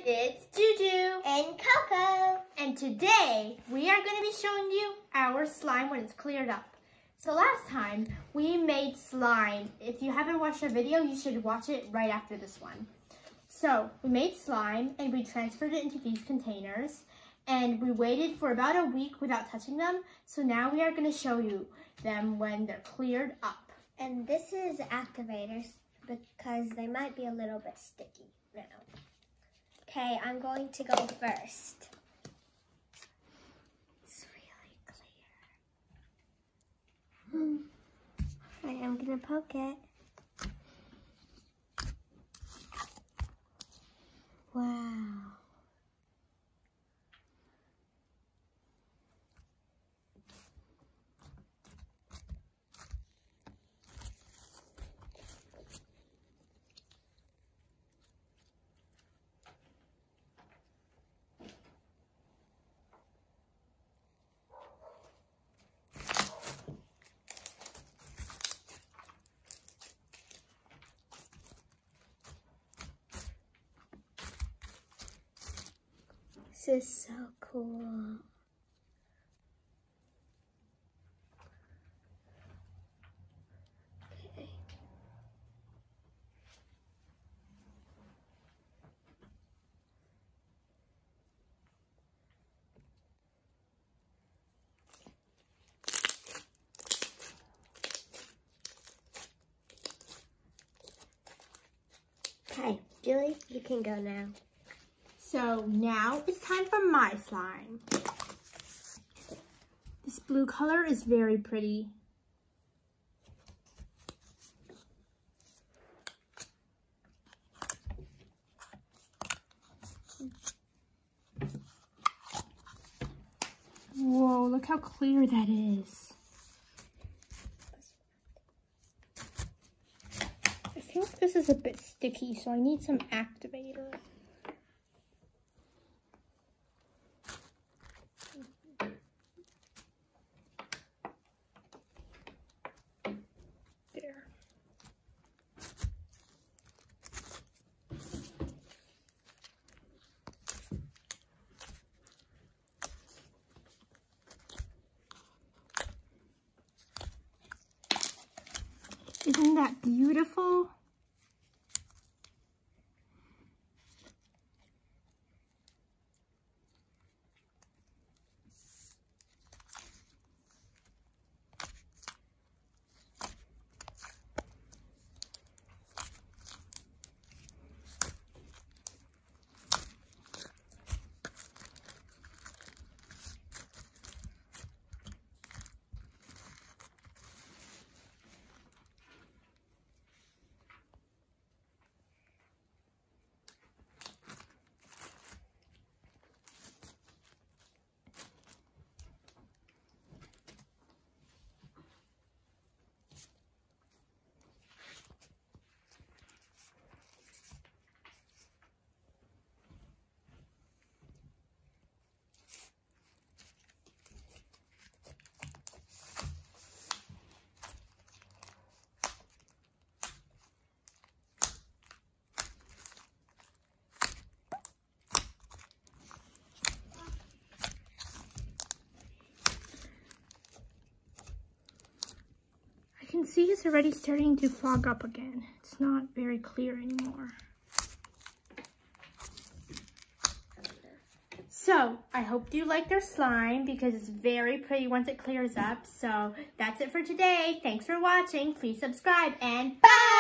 it's Juju and Coco. and today we are going to be showing you our slime when it's cleared up. So last time we made slime. If you haven't watched our video, you should watch it right after this one. So we made slime and we transferred it into these containers and we waited for about a week without touching them. So now we are going to show you them when they're cleared up. And this is activators because they might be a little bit sticky now. Okay, I'm going to go first. It's really clear. I am going to poke it. Wow. This is so cool. Okay. Okay, Julie, you can go now. So now it's time for my slime. This blue color is very pretty. Whoa, look how clear that is. I think this is a bit sticky, so I need some activator. Isn't that beautiful? I can see it's already starting to fog up again. It's not very clear anymore. So, I hope you liked our slime because it's very pretty once it clears up. So, that's it for today. Thanks for watching. Please subscribe and bye!